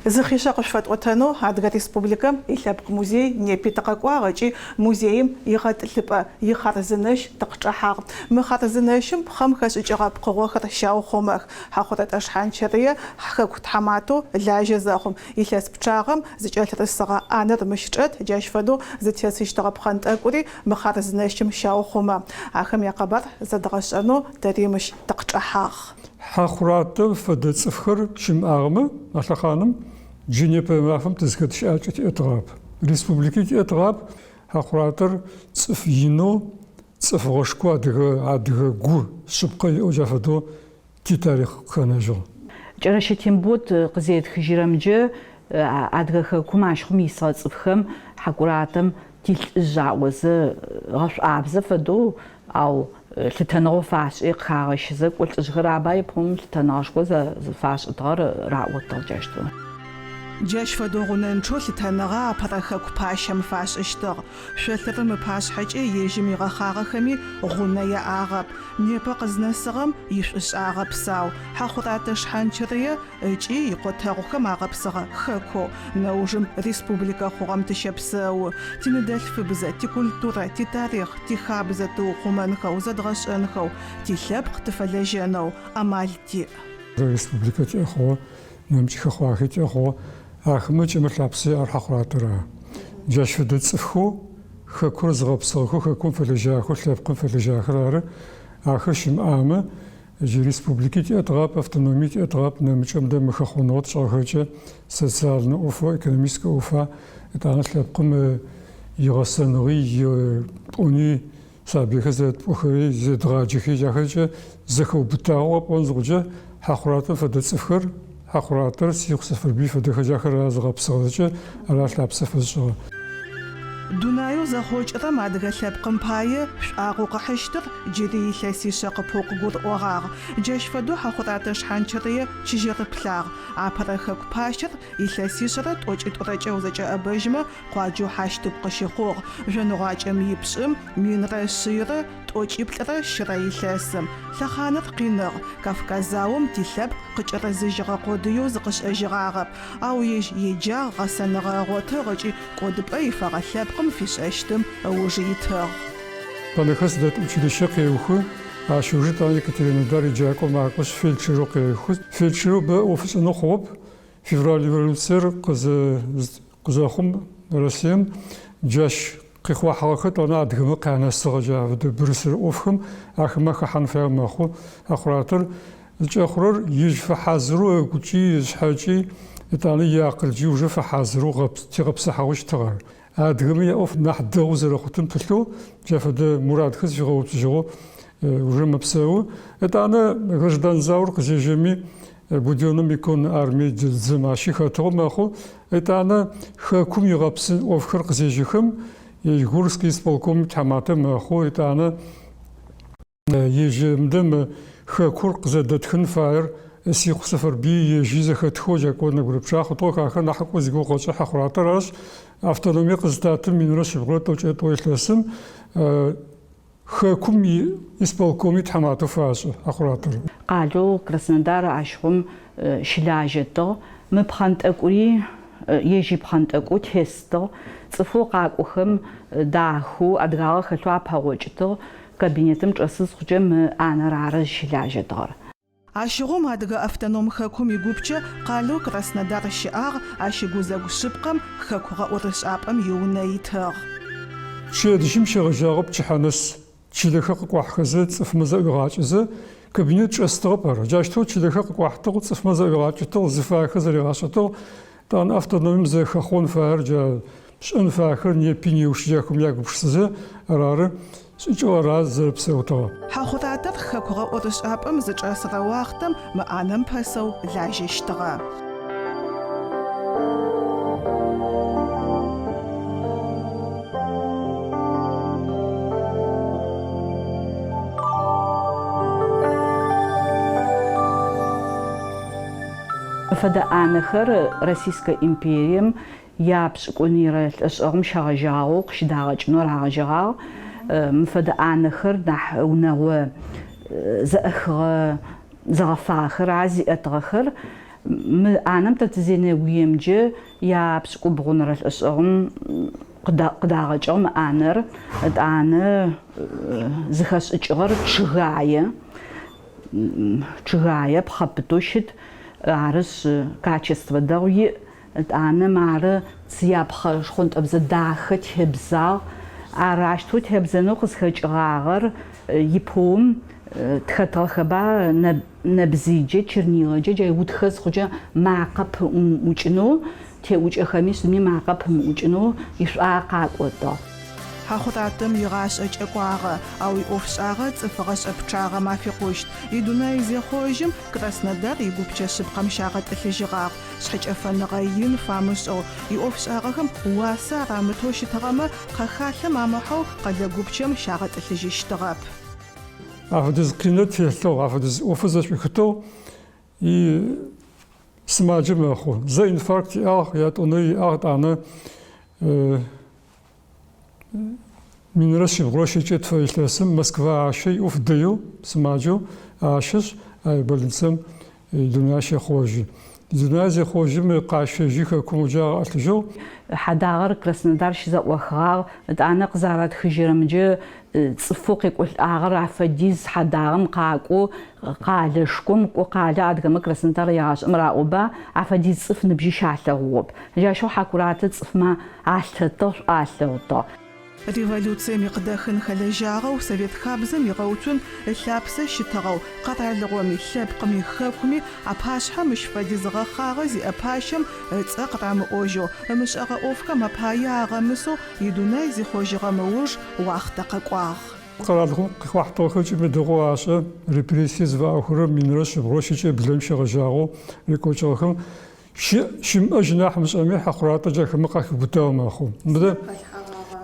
زخيشة قشفت وتنو هادغا ريسبوبليكا يلابق موزي نيبي تقاقوا غاجي موزيم يغاد لبا يخارزنش تقشحاغ مخارزنشم خم خاش اجغاب قوخر شاو خومخ حاخوت اشحان شريه حكو تحماتو لاجه زاخم يلاس بچاغم زجالت الصغا انر مشچت جاشفدو زتياسيش تقبخنت اقوري مخارزنشم شاو خوما اخم يقبر زدغشانو دريمش تقشحاغ حاخراتو فدصفخر شم اغم اخلخانم جنيبه مافم تزكتش اجت اطراب ريسبوبليكي اطراب حاخراتر صفينو صفغشكو ادغ غو شبقي اوجافدو تي تاريخ كنجو جراشتين بوت قزيت خجيرمجه ادغ كوماش خميس صفخم حاخراتم تيلجاوز غش ابز فدو او لتنو فاش اقارش زك قلت جغراباي بوم لتناشكو فاش اطار راوتر جاشتو جاش فدوغنن شو لتنغا برخ كباشم فاش اشتغ شلترم باش حاجه يجمي غخاغخمي غنيا عرب نيبا قزنسغم يشش عرب ساو حخراتش حانچريه اجي يقوترخم عرب سغ خكو نوجم ريسبوبليكا خوغم تشبساو تندل في بزاتي كولتورا تي تاريخ تي خابزاتو خومنخو زدغشنخو تي لبق تفلجنو امالتي ريسبوبليكا تي خو نمشي خواخي تي خو أخمج مطلبسي أرحقراترا جاش في دتسخو خكور زغبصخو خكون في الجاخو لابقون في الجاخرار آخرش مآمة جي ريسبوبليكي أطغاب أفتونومي أطغاب نمشم دم خخونوت شاخرجة سوسيال نوفا إكونوميسك أوفا إتعنت لابقون يغسنغي أوني سابقة زاد بخري زاد راجخي جاخرجة زخو بتاعو بونزغجة حقراتن في دتسخر حقراتر سيخ سفر بيف دخجاخر ازغب صغجه اراش لابسف الشغل دونايو زخوج رماد غلب قمبايه شاقو قحشتر جدي لاسي شق فوق غور اوغار جاش فدو حقراتش حانچريه چيجر بلاغ ابرخك باشر يلاسي شرط اوچ اوراچو زجا ابجمه قواجو حاشتب قشيخور جنواچم يبشم مين رشيره اوچ بلره شراي لاسم لخانت قينر كافكازاوم تيلب قچر زجغا قوديو زقش اجغاغب او يجا غسنغا غوترجي قودباي فغلب فيش اشتم وجيتها. أنا خسرت училище قيوخو عشورت أنا كتير نداري جاكو معكوس فيلتشرو قيوخو فيلتشرو بأوفيس نخوب فيفرالي ولوسير قزاخم رسيم جاش قيخوا حركت أنا أدغم قانا السرجة في بروسل أوفهم أخما خان فيهم أخو أخراتر الأخرر يجف حازرو كوتشي حاجي إتاني يعقل جيوجه فحازرو غب صحوش تغار أدغمي أوف نحد وزر ختم تلو جافد مراد خز جغو تجغو وجم بساو أنا غجدان زاور قزي جمي بديونم يكون أرمي زماشي خاطر ماخو أنا خاكم يغبسن أوف خرق زي جخم يغورسكي سبالكم تحماتم ماخو أنا يجي مدام خاكور قزادت خن فاير سيخ سفر بي يجي خاتخو جاكون نقول بشاخ طوك آخر نحكو زيغو قوشا حقراتراش أفتونومي قزداتم من رش بغلط وجهت ويسلسم خاكم يسبالكومي تحماتو فاشو أخراتر قالوا كراسندار عشهم شلاجتو مبخانت أقولي يجي بخانت أقول تهستو صفو قاقوخم داخو أدغاغ خلوا بهوجتو كابينتم جسس خجم أنا رارج شلاجتار عشغوم هادغا أفتنوم خاكم يقوبچه قالو كراسندار الشعار عشغو زاغو شبقم خاكوغا أورش أبقم يونيتر شيد جمشي غجاغب تحانس تشيلخاق واحخزت صف مزاغاجزه كابينت أستربر جاشتو تشيلخاق واحتو صف مزاغاجتو زفاخز ريغاشتو دان أفتنوم زخخون فارجا شن فاخر نيبيني وشجاكم ياغبشزه رار سجورا زربسوتو حاخوتاتر خاكوغا أورش أبقم زجاسرا واختم معنم بسو لاجشتغا فدا آنخر روسيسكا إمبريم يابش كونيرة أشغم شغجاو قشداغج نور عجاو فدا آنخر نح ونغو زأخر زغفاخر عزي أتغخر أنا تتزين ويمجي يا بسكو بغنر الأسرم قداغجم أنر أنا زخس إجغر تشغاية بخبتوشت عرس كاتشست بدوي أنا مارا سيابخ شخنت أبزداخت هبزا عراشتوت هبزنو خسخج غاغر يبوم تخطر خبا نبزيجي تشرنيلجي جاي ودخز خجا معقب موجنو تي وجه خميس مي معقب موجنو يشاقا قوتو حخطاتم يغاش أجقواغ أو يوفشاغ تفغش أبتشاغ ما في قوشت يدونا يزي خوجم كراسندر يقوبتش شبقم شاغت الجغاغ شحج أفنغيين فامس أو يوفشاغهم واسا رامتوش تغم خخاث مامحو قد يقوبتشم شاغت الجيشتغاب أفدز قينت يحلو أفدز أوفزش بكتو سماجم أخو زي انفاركت ياتوني أنا من رشي بغروشي جت في الاسم موسكوا عشي وفديو سماجو عشش أي بلنسم دنيا شي خوجي دنيا زي خوجي مقاش جيك كوجا أتجو حداغر كراسندار شي زوخاغ أنا قزارات خجرمجي تصفوق يقول آغر عفديز حداغم قاقو قالشكم وقال أدغم كراسندار ياش مراقبة عفديز صف نبجي شعلغوب جا شو حكورات تصف ما عشتطش عشتطو ريفولюција миқдахын халежагъэу Совет хабзэм игъэуцун лъапсэ щытыгъэу къэталыгъоми лъэпкъми хэкуми апашъхьэ мыщ фэдиз гъэхъагъэ зиӏэ пащэм ыцӏэ къырамыӏожьыгъ ымышӏэгъэ ӏофхэм апае агъэмысэу идунай зихъожьыгъэ мыуж уахътэ къэкӏуагъ. قرالهم قحطوا خلج مدغوا عشا ريبريسيز واخر من رش بروشيچ بلم شغجاغو ريكوچوخم شم اجناح مسامي حقرات جاكم قاك بتاو ماخو بدا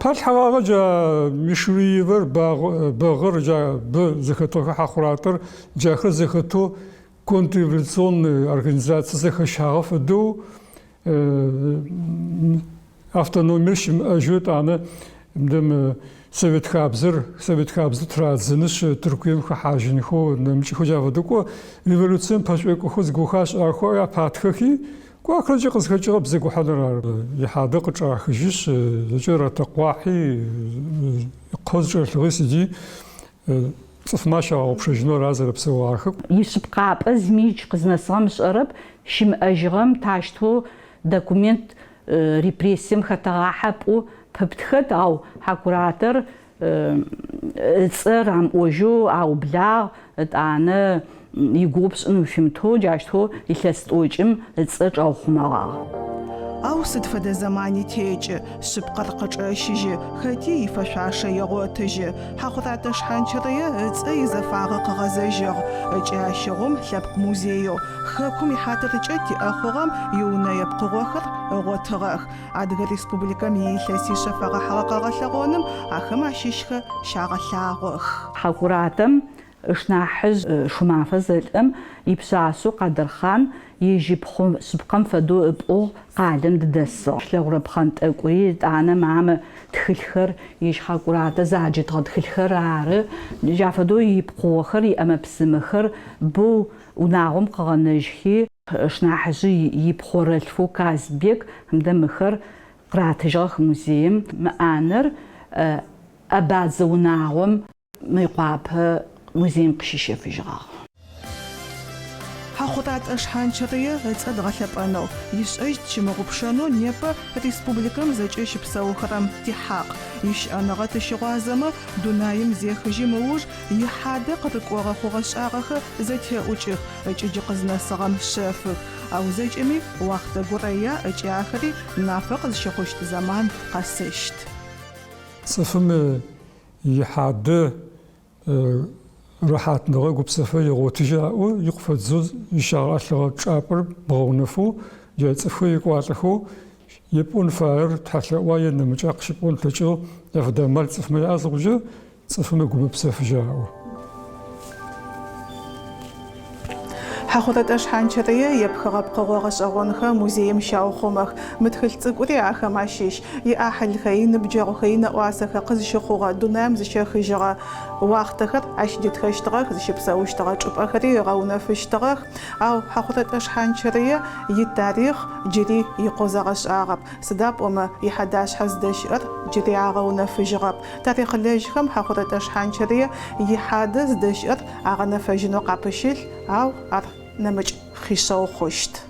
بالحقيقة جا مشريفر باغر جا بزخطو حقراتر جا خزخطو كونتريبيوشن организация захашагов до автономиш ажут ана дем Совет хабзер традзыныш Түркием хажинхо немчи хожавадуко революциям пашвеко хоз гухаш ахо я патхахи كواخرج قصخج بزق وحضر يحادق جاخجش جرى تقواحي قوز الغسجي صف ما شاء وبشجنو رازر بسواخ يسبقى بزميج قزنصام شرب شم اجرم تاشتو دокумент ريبريسيم خطاحب ببتخت او حكوراتر صرام اوجو او بلا انا يجوبس إنه شمتو جاشتو يخستوجم تصير أو خمارة. أو صدفة زماني تيج سبقر قشيج خدي فشاشة يغوتج حقوقات شحنشرية تأي زفاق غزجر جاشهم لبق موزيو خكم يحاتر جتي أخرام يونا يبقى وخر غوترخ عدغ ريسبوبليكا ميلاسي شفاق حلقة غشغونم أخم عشيشخ شاغلاغخ حقوراتم شناحز شمافز الأم يبساسو قدر خان يجي بخم سبقم فدو بقو قادم ددسو شلغرب خانت أقوي أنا معم تخلخر يش حقورات زاجي تخلخر عار جافدو يبقو خر يأما بسمخر بو وناغم قغنجهي شناحز يبخور الفوكاز بيك همدمخر قراتجاخ موزيم مآنر أباز وناغم ميقابها موزيم قشيشة في جغاغ حقوقات أشحانشرية غتأدغلب أنو يشأج تشمغبشانو نيبا ريسبوبليكام زجاش بساوخرام تحاق يش أنا غتشغازما دونايم زيخجي موج يحادق ركوغا خوغش آغاخ زيتها أوجيخ أجي قزنا سغام شافك أو زيجمي وقت قرية أجي آخري نافق زشخوشت زمان قسشت صفم يحاد راحت نغا قبسفة يغوتجاء يقفت زوز يشغل لغا تشابر بغونفو جاي تسفو يقواتخو يبون فاير تحتلا وايا نمجاقش يبون تجو يفدا مال تسفو يازغجو تسفو مقوم بسفة جاء حخوتة أشحانشرية يبخغ بقوغ شغونها موزيم شاوخومخ متخل تقوري آخا ماشيش يأحل خين بجاغ خين واسخ قز شخوغ دونام زشخ جغا وقتخر عشدت خشتغخ زشبساوشتغ جبأخري غاونا فشتغخ أو حخوتة أشحانشرية يتاريخ جري يقوزغش آغب سداب وما يحداش حزدشر جري آغاونا فجغب تاريخ الليجخم حخوتة أشحانشرية يحادث دشر آغانا فجنو قابشيل أو نمج خيشو خوشت